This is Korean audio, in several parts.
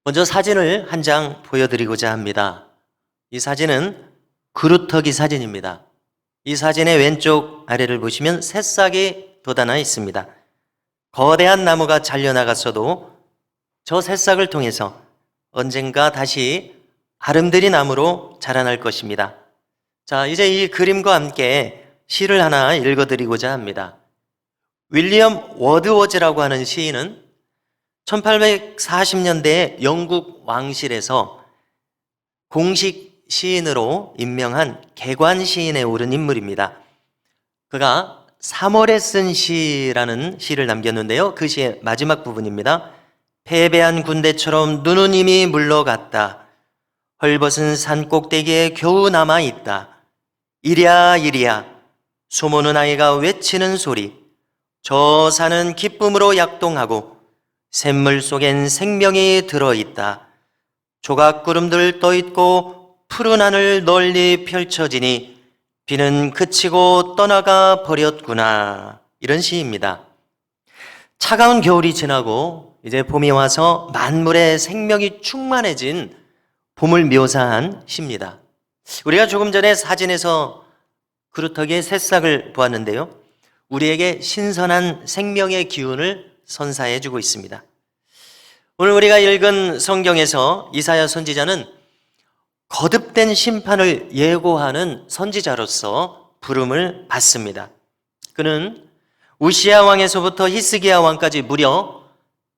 먼저 사진을 한 장 보여드리고자 합니다. 이 사진은 그루터기 사진입니다. 이 사진의 왼쪽 아래를 보시면 새싹이 돋아나 있습니다. 거대한 나무가 잘려나갔어도 저 새싹을 통해서 언젠가 다시 아름드리 나무로 자라날 것입니다. 자, 이제 이 그림과 함께 시를 하나 읽어드리고자 합니다. 윌리엄 워드워즈라고 하는 시인은 1840년대에 영국 왕실에서 공식 시인으로 임명한 개관 시인에 오른 인물입니다. 그가 3월에 쓴 시라는 시를 남겼는데요. 그 시의 마지막 부분입니다. 패배한 군대처럼 눈은 이미 물러갔다. 헐벗은 산 꼭대기에 겨우 남아있다. 이랴 이랴 소모는 아이가 외치는 소리. 저 산은 기쁨으로 약동하고 샘물 속엔 생명이 들어있다. 조각구름들 떠있고 푸른 하늘 널리 펼쳐지니 비는 그치고 떠나가 버렸구나. 이런 시입니다. 차가운 겨울이 지나고 이제 봄이 와서 만물의 생명이 충만해진 봄을 묘사한 시입니다. 우리가 조금 전에 사진에서 그루터기의 새싹을 보았는데요. 우리에게 신선한 생명의 기운을 선사해 주고 있습니다. 오늘 우리가 읽은 성경에서 이사야 선지자는 거듭된 심판을 예고하는 선지자로서 부름을 받습니다. 그는 우시야 왕에서부터 히스기야 왕까지 무려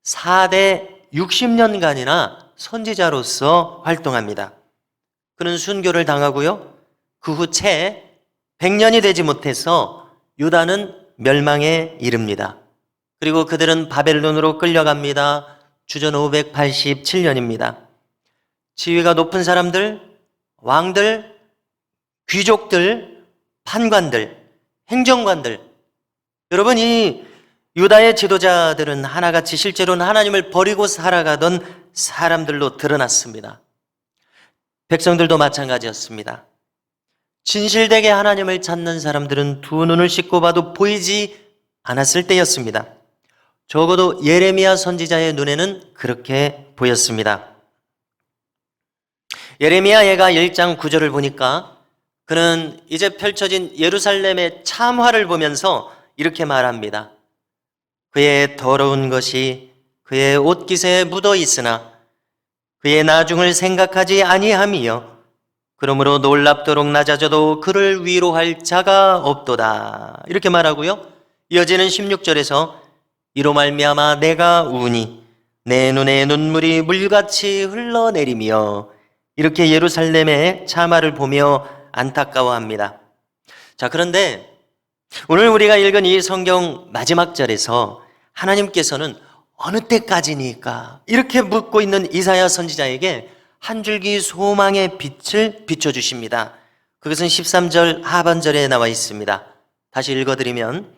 4대 60년간이나 선지자로서 활동합니다. 그는 순교를 당하고요. 그 후 채 100년이 되지 못해서 유다는 멸망에 이릅니다. 그리고 그들은 바벨론으로 끌려갑니다. 주전 587년입니다. 지위가 높은 사람들, 왕들, 귀족들, 판관들, 행정관들, 여러분, 이 유다의 지도자들은 하나같이 실제로는 하나님을 버리고 살아가던 사람들로 드러났습니다. 백성들도 마찬가지였습니다. 진실되게 하나님을 찾는 사람들은 두 눈을 씻고 봐도 보이지 않았을 때였습니다. 적어도 예레미야 선지자의 눈에는 그렇게 보였습니다. 예레미야 예가 1장 9절을 보니까 그는 이제 펼쳐진 예루살렘의 참화를 보면서 이렇게 말합니다. 그의 더러운 것이 그의 옷깃에 묻어 있으나 그의 나중을 생각하지 아니함이요 그러므로 놀랍도록 낮아져도 그를 위로할 자가 없도다. 이렇게 말하고요. 이어지는 16절에서 이로 말미암아 내가 우니 내 눈에 눈물이 물같이 흘러내리며 이렇게 예루살렘의 참화를 보며 안타까워합니다. 자, 그런데 오늘 우리가 읽은 이 성경 마지막 절에서 하나님께서는 어느 때까지니까 이렇게 묻고 있는 이사야 선지자에게 한 줄기 소망의 빛을 비춰주십니다. 그것은 13절 하반절에 나와 있습니다. 다시 읽어드리면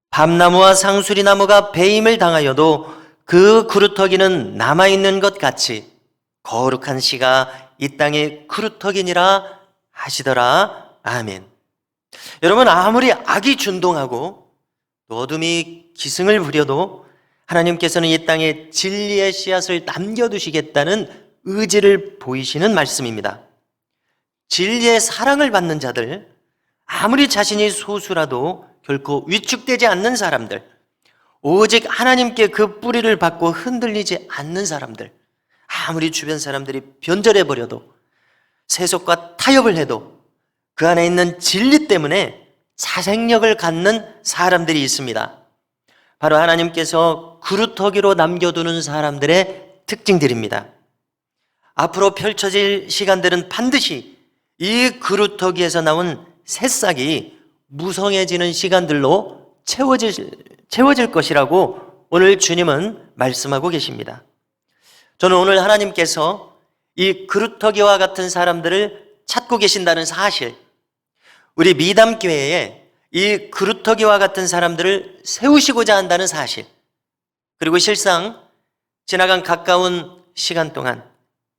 밤나무와 상수리나무가 배임을 당하여도 그 그루터기는 남아있는 것 같이 거룩한 씨가 이 땅에 그루터기니라 하시더라. 아멘. 여러분, 아무리 악이 준동하고 또 어둠이 기승을 부려도 하나님께서는 이 땅에 진리의 씨앗을 남겨두시겠다는 의지를 보이시는 말씀입니다. 진리의 사랑을 받는 자들, 아무리 자신이 소수라도 결코 위축되지 않는 사람들, 오직 하나님께 그 뿌리를 받고 흔들리지 않는 사람들, 아무리 주변 사람들이 변절해버려도 세속과 타협을 해도 그 안에 있는 진리 때문에 자생력을 갖는 사람들이 있습니다. 바로 하나님께서 그루터기로 남겨두는 사람들의 특징들입니다. 앞으로 펼쳐질 시간들은 반드시 이 그루터기에서 나온 새싹이 무성해지는 시간들로 채워질 것이라고 오늘 주님은 말씀하고 계십니다. 저는 오늘 하나님께서 이 그루터기와 같은 사람들을 찾고 계신다는 사실, 우리 미담교회에 이 그루터기와 같은 사람들을 세우시고자 한다는 사실, 그리고 실상 지나간 가까운 시간 동안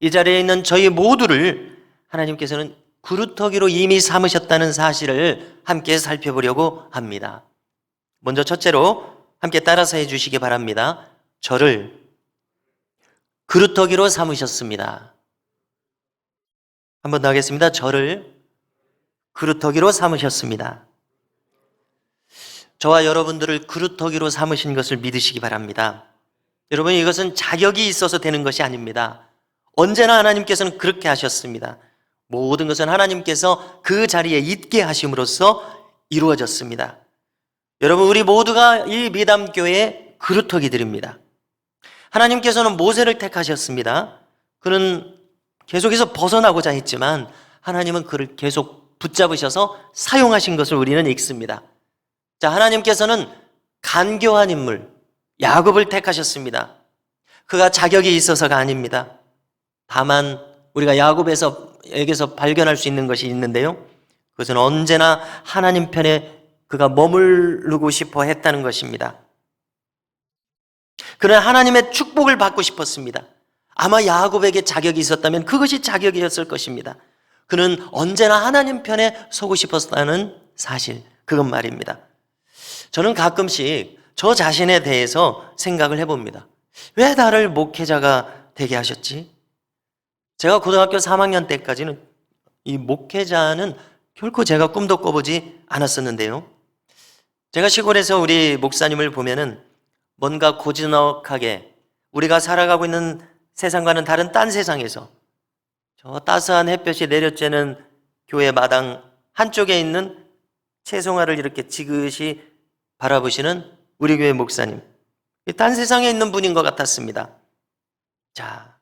이 자리에 있는 저희 모두를 하나님께서는 그루터기로 이미 삼으셨다는 사실을 함께 살펴보려고 합니다. 먼저 첫째로 함께 따라서 해주시기 바랍니다. 저를 그루터기로 삼으셨습니다. 한 번 더 하겠습니다. 저를 그루터기로 삼으셨습니다. 저와 여러분들을 그루터기로 삼으신 것을 믿으시기 바랍니다. 여러분, 이것은 자격이 있어서 되는 것이 아닙니다. 언제나 하나님께서는 그렇게 하셨습니다. 모든 것은 하나님께서 그 자리에 있게 하심으로써 이루어졌습니다. 여러분, 우리 모두가 이 미담교회의 그루터기들입니다. 하나님께서는 모세를 택하셨습니다. 그는 계속해서 벗어나고자 했지만 하나님은 그를 계속 붙잡으셔서 사용하신 것을 우리는 읽습니다. 자, 하나님께서는 간교한 인물 야곱을 택하셨습니다. 그가 자격이 있어서가 아닙니다. 다만 우리가 야곱에게서 발견할 수 있는 것이 있는데요, 그것은 언제나 하나님 편에 그가 머무르고 싶어 했다는 것입니다. 그는 하나님의 축복을 받고 싶었습니다. 아마 야곱에게 자격이 있었다면 그것이 자격이었을 것입니다. 그는 언제나 하나님 편에 서고 싶었다는 사실, 그건 말입니다. 저는 가끔씩 저 자신에 대해서 생각을 해봅니다. 왜 나를 목회자가 되게 하셨지? 제가 고등학교 3학년 때까지는 이 목회자는 결코 제가 꿈도 꿔보지 않았었는데요, 제가 시골에서 우리 목사님을 보면은 뭔가 고즈넉하게 우리가 살아가고 있는 세상과는 다른 딴 세상에서 저 따스한 햇볕이 내려쬐는 교회 마당 한쪽에 있는 채송화를 이렇게 지그시 바라보시는 우리 교회 목사님, 딴 세상에 있는 분인 것 같았습니다. 자,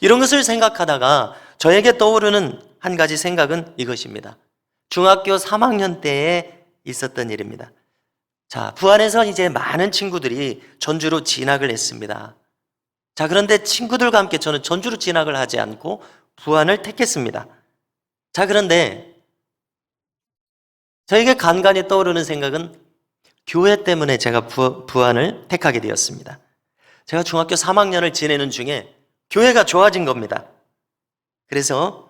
이런 것을 생각하다가 저에게 떠오르는 한 가지 생각은 이것입니다. 중학교 3학년 때에 있었던 일입니다. 자, 부안에서 이제 많은 친구들이 전주로 진학을 했습니다. 자, 그런데 친구들과 함께 저는 전주로 진학을 하지 않고 부안을 택했습니다. 자, 그런데 저에게 간간히 떠오르는 생각은 교회 때문에 제가 부안을 택하게 되었습니다. 제가 중학교 3학년을 지내는 중에 교회가 좋아진 겁니다. 그래서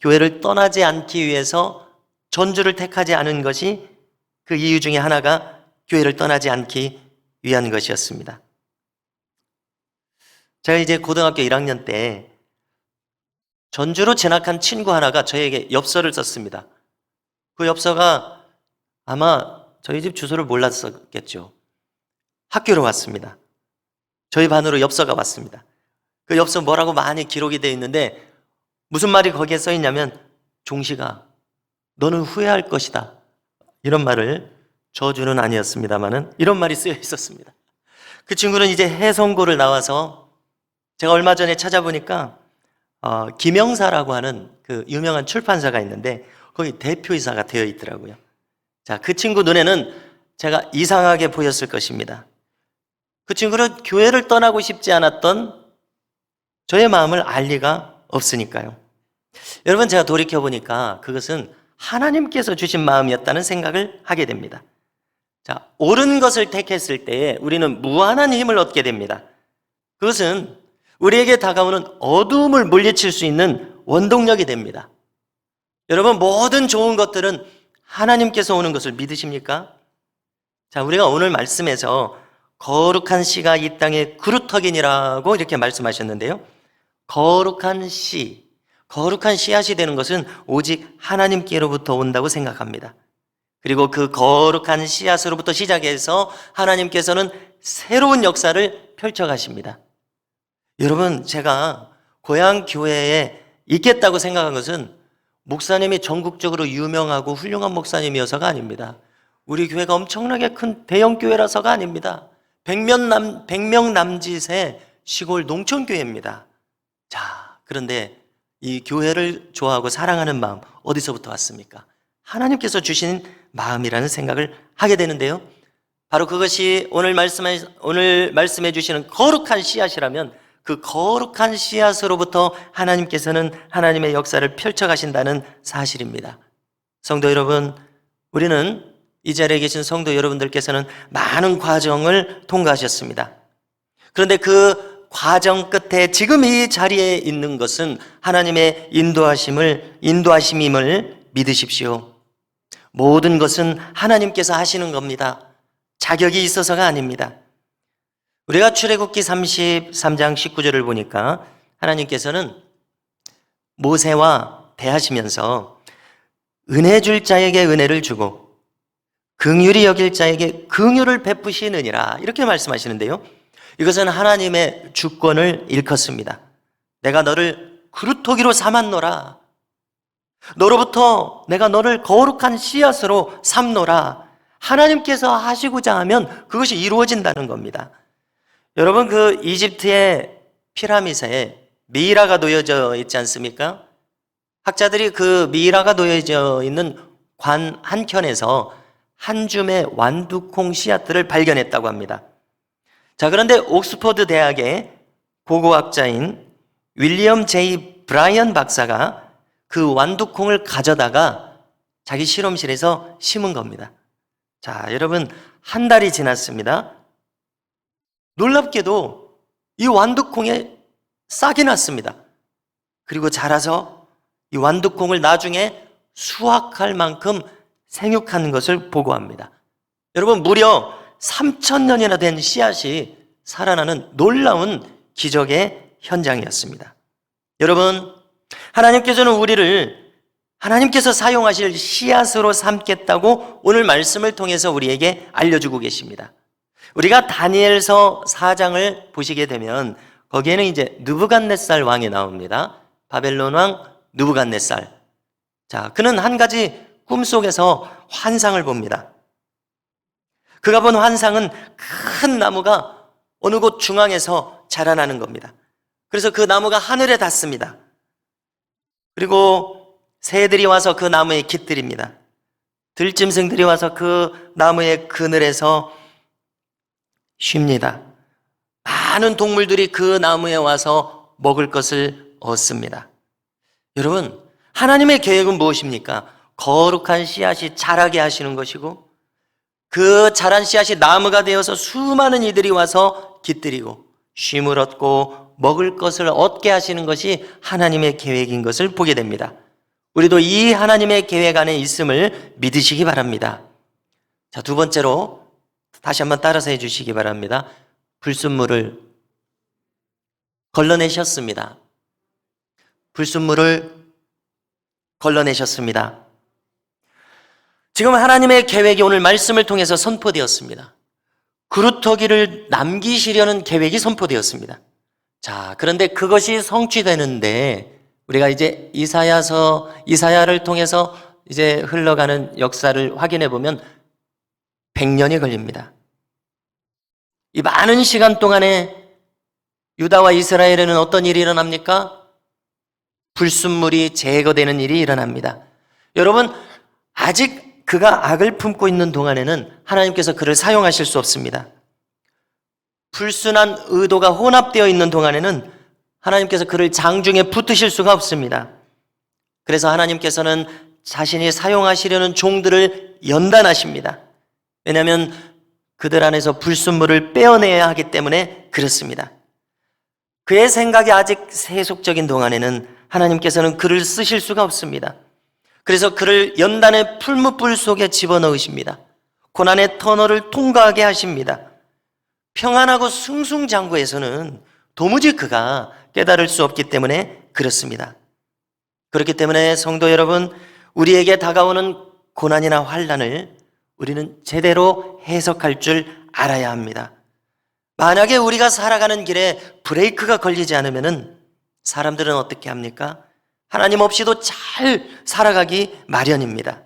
교회를 떠나지 않기 위해서 전주를 택하지 않은 것이 그 이유 중에 하나가 교회를 떠나지 않기 위한 것이었습니다. 제가 이제 고등학교 1학년 때 전주로 진학한 친구 하나가 저에게 엽서를 썼습니다. 그 엽서가 아마 저희 집 주소를 몰랐었겠죠. 학교로 왔습니다. 저희 반으로 엽서가 왔습니다. 그 엽서 뭐라고 많이 기록이 되어 있는데 무슨 말이 거기에 써 있냐면, 종식아, 너는 후회할 것이다. 이런 말을, 저주는 아니었습니다만은 이런 말이 쓰여 있었습니다. 그 친구는 이제 해성고를 나와서, 제가 얼마 전에 찾아보니까 김영사라고 하는 그 유명한 출판사가 있는데 거기 대표이사가 되어 있더라고요. 자, 그 친구 눈에는 제가 이상하게 보였을 것입니다. 그 친구는 교회를 떠나고 싶지 않았던 저의 마음을 알 리가 없으니까요. 여러분, 제가 돌이켜보니까 그것은 하나님께서 주신 마음이었다는 생각을 하게 됩니다. 자, 옳은 것을 택했을 때에 우리는 무한한 힘을 얻게 됩니다. 그것은 우리에게 다가오는 어두움을 물리칠 수 있는 원동력이 됩니다. 여러분, 모든 좋은 것들은 하나님께서 오는 것을 믿으십니까? 자, 우리가 오늘 말씀에서 거룩한 씨가 이 땅에 그루터기니라고 이렇게 말씀하셨는데요, 거룩한 씨앗이 되는 것은 오직 하나님께로부터 온다고 생각합니다. 그리고 그 거룩한 씨앗으로부터 시작해서 하나님께서는 새로운 역사를 펼쳐가십니다. 여러분, 제가 고향 교회에 있겠다고 생각한 것은 목사님이 전국적으로 유명하고 훌륭한 목사님이어서가 아닙니다. 우리 교회가 엄청나게 큰 대형 교회라서가 아닙니다. 100명 남짓의 시골 농촌교회입니다. 자, 그런데 이 교회를 좋아하고 사랑하는 마음 어디서부터 왔습니까? 하나님께서 주신 마음이라는 생각을 하게 되는데요, 바로 그것이 오늘 말씀해 주시는 거룩한 씨앗이라면 그 거룩한 씨앗으로부터 하나님께서는 하나님의 역사를 펼쳐가신다는 사실입니다. 성도 여러분, 우리는 이 자리에 계신 성도 여러분들께서는 많은 과정을 통과하셨습니다. 그런데 그 과정 끝에 지금 이 자리에 있는 것은 하나님의 인도하심임을 믿으십시오. 모든 것은 하나님께서 하시는 겁니다. 자격이 있어서가 아닙니다. 우리가 출애굽기 33장 19절을 보니까 하나님께서는 모세와 대하시면서 은혜 줄 자에게 은혜를 주고 긍휼히 여길 자에게 긍휼을 베푸시느니라 이렇게 말씀하시는데요. 이것은 하나님의 주권을 일컫습니다. 내가 너를 그루터기로 삼았노라. 너로부터 내가 너를 거룩한 씨앗으로 삼노라. 하나님께서 하시고자 하면 그것이 이루어진다는 겁니다. 여러분, 그 이집트의 피라미드에 미이라가 놓여져 있지 않습니까? 학자들이 그 미이라가 놓여져 있는 관 한켠에서 한 줌의 완두콩 씨앗들을 발견했다고 합니다. 자, 그런데 옥스퍼드 대학의 고고학자인 윌리엄 제이 브라이언 박사가 그 완두콩을 가져다가 자기 실험실에서 심은 겁니다. 자, 여러분, 한 달이 지났습니다. 놀랍게도 이 완두콩에 싹이 났습니다. 그리고 자라서 이 완두콩을 나중에 수확할 만큼 생육하는 것을 보고합니다. 여러분, 무려 3,000년이나 된 씨앗이 살아나는 놀라운 기적의 현장이었습니다. 여러분, 하나님께서는 우리를 하나님께서 사용하실 씨앗으로 삼겠다고 오늘 말씀을 통해서 우리에게 알려주고 계십니다. 우리가 다니엘서 4장을 보시게 되면 거기에는 이제 느부갓네살 왕이 나옵니다. 바벨론 왕 느부갓네살. 자, 그는 한 가지 꿈속에서 환상을 봅니다. 그가 본 환상은 큰 나무가 어느 곳 중앙에서 자라나는 겁니다. 그래서 그 나무가 하늘에 닿습니다. 그리고 새들이 와서 그 나무에 깃들입니다. 들짐승들이 와서 그 나무의 그늘에서 쉽니다. 많은 동물들이 그 나무에 와서 먹을 것을 얻습니다. 여러분, 하나님의 계획은 무엇입니까? 거룩한 씨앗이 자라게 하시는 것이고 그 자란 씨앗이 나무가 되어서 수많은 이들이 와서 깃들이고 쉼을 얻고 먹을 것을 얻게 하시는 것이 하나님의 계획인 것을 보게 됩니다. 우리도 이 하나님의 계획 안에 있음을 믿으시기 바랍니다. 자, 두 번째로 다시 한번 따라서 해주시기 바랍니다. 불순물을 걸러내셨습니다. 불순물을 걸러내셨습니다. 지금 하나님의 계획이 오늘 말씀을 통해서 선포되었습니다. 그루터기를 남기시려는 계획이 선포되었습니다. 자, 그런데 그것이 성취되는데 우리가 이제 이사야를 통해서 이제 흘러가는 역사를 확인해 보면 100년이 걸립니다. 이 많은 시간 동안에 유다와 이스라엘에는 어떤 일이 일어납니까? 불순물이 제거되는 일이 일어납니다. 여러분, 아직 그가 악을 품고 있는 동안에는 하나님께서 그를 사용하실 수 없습니다. 불순한 의도가 혼합되어 있는 동안에는 하나님께서 그를 장중에 붙으실 수가 없습니다. 그래서 하나님께서는 자신이 사용하시려는 종들을 연단하십니다. 왜냐하면 그들 안에서 불순물을 빼어내야 하기 때문에 그렇습니다. 그의 생각이 아직 세속적인 동안에는 하나님께서는 그를 쓰실 수가 없습니다. 그래서 그를 연단의 풀무불 속에 집어넣으십니다. 고난의 터널을 통과하게 하십니다. 평안하고 승승장구에서는 도무지 그가 깨달을 수 없기 때문에 그렇습니다. 그렇기 때문에 성도 여러분, 우리에게 다가오는 고난이나 환난을 우리는 제대로 해석할 줄 알아야 합니다. 만약에 우리가 살아가는 길에 브레이크가 걸리지 않으면 사람들은 어떻게 합니까? 하나님 없이도 잘 살아가기 마련입니다.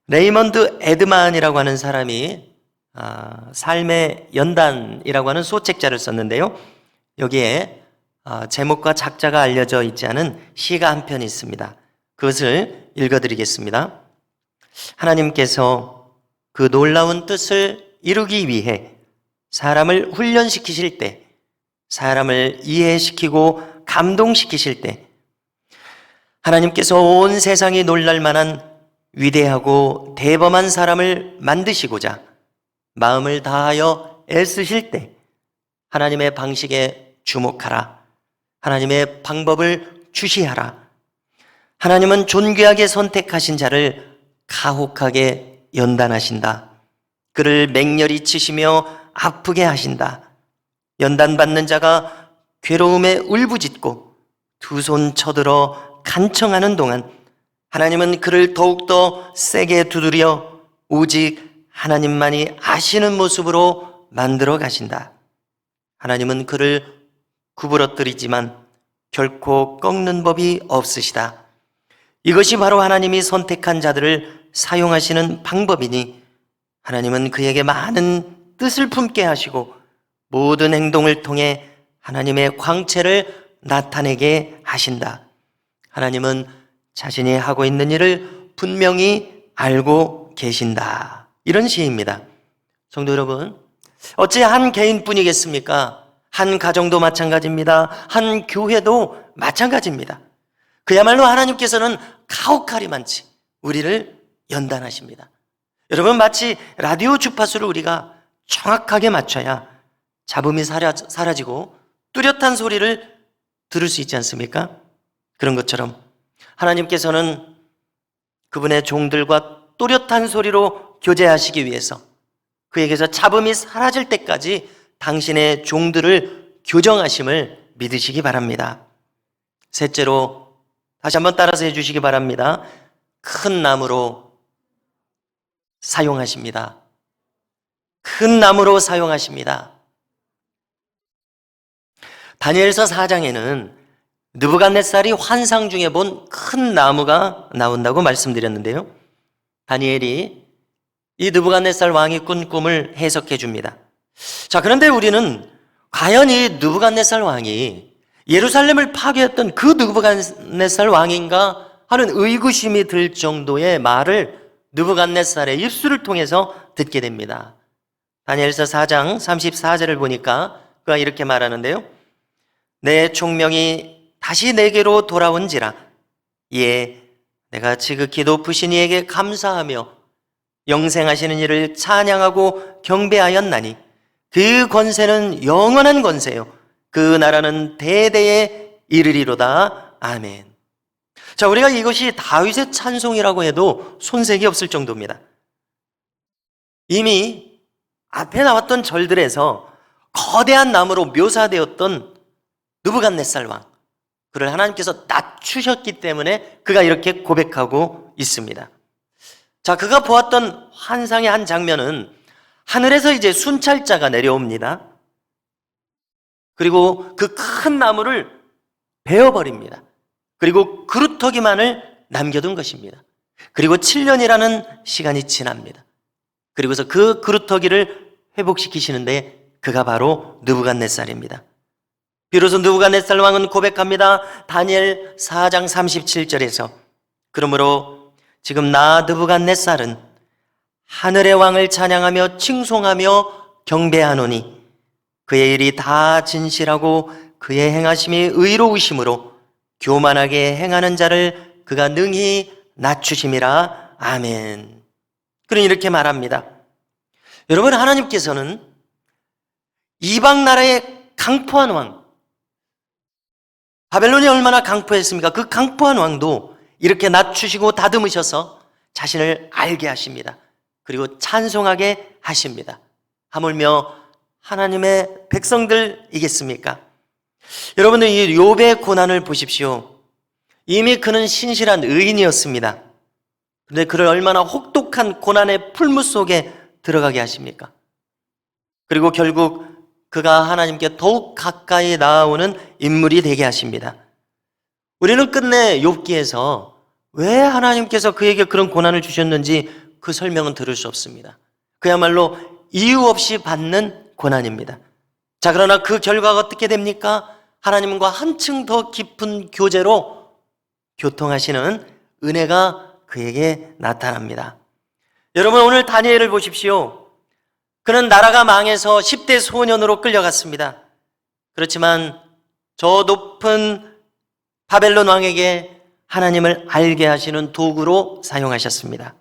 레이먼드 에드만이라고 하는 사람이 삶의 연단이라고 하는 소책자를 썼는데요. 여기에 제목과 작자가 알려져 있지 않은 시가 한 편이 있습니다. 그것을 읽어드리겠습니다. 하나님께서 그 놀라운 뜻을 이루기 위해 사람을 훈련시키실 때, 사람을 이해시키고 감동시키실 때 하나님께서 온 세상이 놀랄 만한 위대하고 대범한 사람을 만드시고자 마음을 다하여 애쓰실 때 하나님의 방식에 주목하라. 하나님의 방법을 주시하라. 하나님은 존귀하게 선택하신 자를 가혹하게 연단하신다. 그를 맹렬히 치시며 아프게 하신다. 연단받는 자가 괴로움에 울부짖고 두 손 쳐들어 간청하는 동안 하나님은 그를 더욱더 세게 두드려 오직 하나님만이 아시는 모습으로 만들어 가신다. 하나님은 그를 구부러뜨리지만 결코 꺾는 법이 없으시다. 이것이 바로 하나님이 선택한 자들을 사용하시는 방법이니 하나님은 그에게 많은 뜻을 품게 하시고 모든 행동을 통해 하나님의 광채를 나타내게 하신다. 하나님은 자신이 하고 있는 일을 분명히 알고 계신다. 이런 시입니다. 성도 여러분, 어찌 한 개인뿐이겠습니까? 한 가정도 마찬가지입니다. 한 교회도 마찬가지입니다. 그야말로 하나님께서는 가혹하리만치 우리를 연단하십니다. 여러분, 마치 라디오 주파수를 우리가 정확하게 맞춰야 잡음이 사라지고 뚜렷한 소리를 들을 수 있지 않습니까? 그런 것처럼 하나님께서는 그분의 종들과 또렷한 소리로 교제하시기 위해서 그에게서 잡음이 사라질 때까지 당신의 종들을 교정하심을 믿으시기 바랍니다. 셋째로 다시 한번 따라서 해주시기 바랍니다. 큰 나무로 사용하십니다. 큰 나무로 사용하십니다. 다니엘서 4장에는 느부갓네살이 환상 중에 본 큰 나무가 나온다고 말씀드렸는데요. 다니엘이 이 느부갓네살 왕이 꾼 꿈을 해석해 줍니다. 자, 그런데 우리는 과연 이 느부갓네살 왕이 예루살렘을 파괴했던 그 느부갓네살 왕인가 하는 의구심이 들 정도의 말을 느부갓네살의 입술을 통해서 듣게 됩니다. 다니엘서 4장 34절을 보니까 그가 이렇게 말하는데요. 내 총명이 다시 내게로 돌아온지라. 예, 내가 지극히 높으신 이에게 감사하며 영생하시는 이를 찬양하고 경배하였나니 그 권세는 영원한 권세요. 그 나라는 대대에 이르리로다. 아멘. 자, 우리가 이것이 다윗의 찬송이라고 해도 손색이 없을 정도입니다. 이미 앞에 나왔던 절들에서 거대한 나무로 묘사되었던 느부갓네살 왕, 그를 하나님께서 낮추셨기 때문에 그가 이렇게 고백하고 있습니다. 자, 그가 보았던 환상의 한 장면은 하늘에서 이제 순찰자가 내려옵니다. 그리고 그 큰 나무를 베어버립니다. 그리고 그루터기만을 남겨둔 것입니다. 그리고 7년이라는 시간이 지납니다. 그리고서 그 그루터기를 회복시키시는데 그가 바로 느부갓네살입니다. 비로소 느부갓네살 왕은 고백합니다. 다니엘 4장 37절에서 그러므로 지금 나 느부갓네살은 하늘의 왕을 찬양하며 칭송하며 경배하노니 그의 일이 다 진실하고 그의 행하심이 의로우심으로 교만하게 행하는 자를 그가 능히 낮추심이라. 아멘. 그러니 이렇게 말합니다. 여러분, 하나님께서는 이방 나라의 강포한 왕, 바벨론이 얼마나 강포했습니까? 그 강포한 왕도 이렇게 낮추시고 다듬으셔서 자신을 알게 하십니다. 그리고 찬송하게 하십니다. 하물며 하나님의 백성들이겠습니까? 여러분들 이 욥의 고난을 보십시오. 이미 그는 신실한 의인이었습니다. 그런데 그를 얼마나 혹독한 고난의 풀무 속에 들어가게 하십니까? 그리고 결국 그가 하나님께 더욱 가까이 나아오는 인물이 되게 하십니다. 우리는 끝내 욥기에서 왜 하나님께서 그에게 그런 고난을 주셨는지 그 설명은 들을 수 없습니다. 그야말로 이유 없이 받는 고난입니다. 자, 그러나 그 결과가 어떻게 됩니까? 하나님과 한층 더 깊은 교제로 교통하시는 은혜가 그에게 나타납니다. 여러분, 오늘 다니엘을 보십시오. 그는 나라가 망해서 10대 소년으로 끌려갔습니다. 그렇지만 저 높은 바벨론 왕에게 하나님을 알게 하시는 도구로 사용하셨습니다.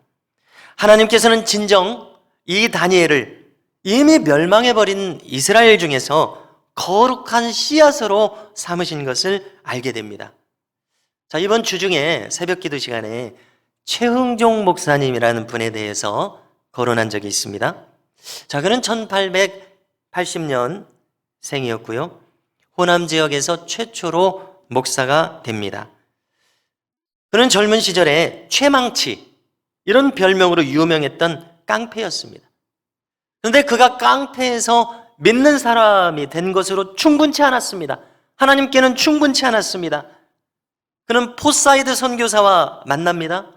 하나님께서는 진정 이 다니엘을 이미 멸망해버린 이스라엘 중에서 거룩한 씨앗으로 삼으신 것을 알게 됩니다. 자, 이번 주 중에 새벽 기도 시간에 최흥종 목사님이라는 분에 대해서 거론한 적이 있습니다. 자, 그는 1880년 생이었고요. 호남 지역에서 최초로 목사가 됩니다. 그는 젊은 시절에 최망치, 이런 별명으로 유명했던 깡패였습니다. 그런데 그가 깡패에서 믿는 사람이 된 것으로 충분치 않았습니다. 하나님께는 충분치 않았습니다. 그는 포사이드 선교사와 만납니다.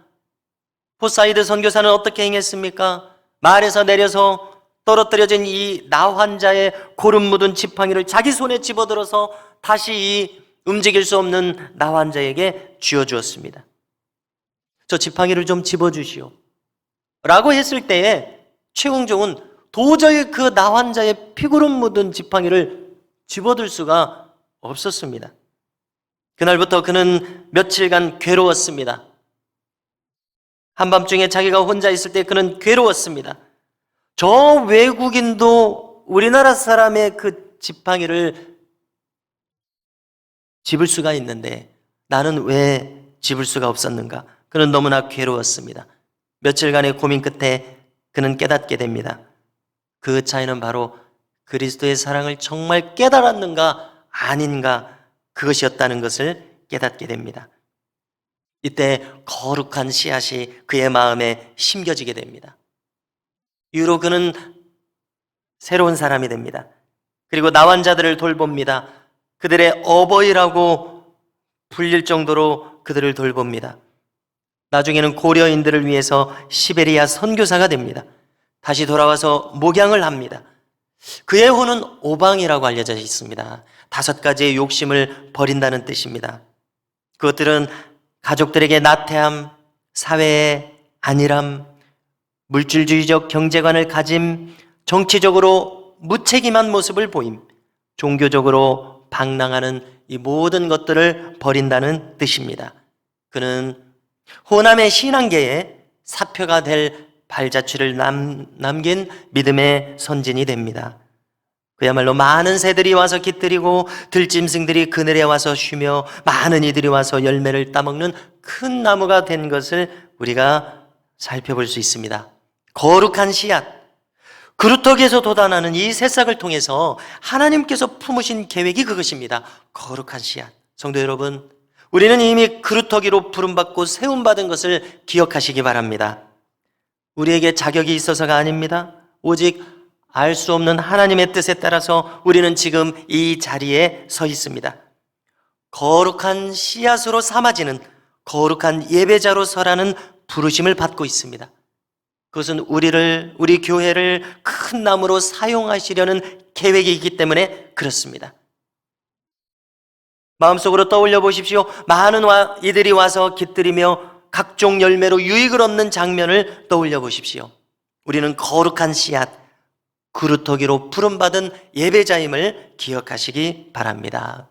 포사이드 선교사는 어떻게 행했습니까? 말에서 내려서 떨어뜨려진 이 나 환자의 고름 묻은 지팡이를 자기 손에 집어들어서 다시 이 움직일 수 없는 나 환자에게 쥐어주었습니다. 저 지팡이를 좀 집어주시오 라고 했을 때에 최웅종은 도저히 그 나 환자의 피구름 묻은 지팡이를 집어들 수가 없었습니다. 그날부터 그는 며칠간 괴로웠습니다. 한밤중에 자기가 혼자 있을 때 그는 괴로웠습니다. 저 외국인도 우리나라 사람의 그 지팡이를 집을 수가 있는데 나는 왜 집을 수가 없었는가? 그는 너무나 괴로웠습니다. 며칠간의 고민 끝에 그는 깨닫게 됩니다. 그 차이는 바로 그리스도의 사랑을 정말 깨달았는가 아닌가, 그것이었다는 것을 깨닫게 됩니다. 이때 거룩한 씨앗이 그의 마음에 심겨지게 됩니다. 이후로 그는 새로운 사람이 됩니다. 그리고 나환자들을 돌봅니다. 그들의 어버이라고 불릴 정도로 그들을 돌봅니다. 나중에는 고려인들을 위해서 시베리아 선교사가 됩니다. 다시 돌아와서 목양을 합니다. 그의 호는 오방이라고 알려져 있습니다. 5가지의 욕심을 버린다는 뜻입니다. 그것들은 가족들에게 나태함, 사회의 안일함, 물질주의적 경제관을 가짐, 정치적으로 무책임한 모습을 보임, 종교적으로 방랑하는 이 모든 것들을 버린다는 뜻입니다. 그는 호남의 신앙계에 사표가 될 발자취를 남긴 믿음의 선진이 됩니다. 그야말로 많은 새들이 와서 깃들이고 들짐승들이 그늘에 와서 쉬며 많은 이들이 와서 열매를 따먹는 큰 나무가 된 것을 우리가 살펴볼 수 있습니다. 거룩한 씨앗, 그루터기에서 돋아나는 이 새싹을 통해서 하나님께서 품으신 계획이 그것입니다. 거룩한 씨앗. 성도 여러분, 우리는 이미 그루터기로 부름받고 세움받은 것을 기억하시기 바랍니다. 우리에게 자격이 있어서가 아닙니다. 오직 알 수 없는 하나님의 뜻에 따라서 우리는 지금 이 자리에 서 있습니다. 거룩한 씨앗으로 삼아지는 거룩한 예배자로 서라는 부르심을 받고 있습니다. 그것은 우리 교회를 큰 나무로 사용하시려는 계획이 있기 때문에 그렇습니다. 마음속으로 떠올려 보십시오. 많은 이들이 와서 깃들이며 각종 열매로 유익을 얻는 장면을 떠올려 보십시오. 우리는 거룩한 씨앗, 그루터기로 부름받은 예배자임을 기억하시기 바랍니다.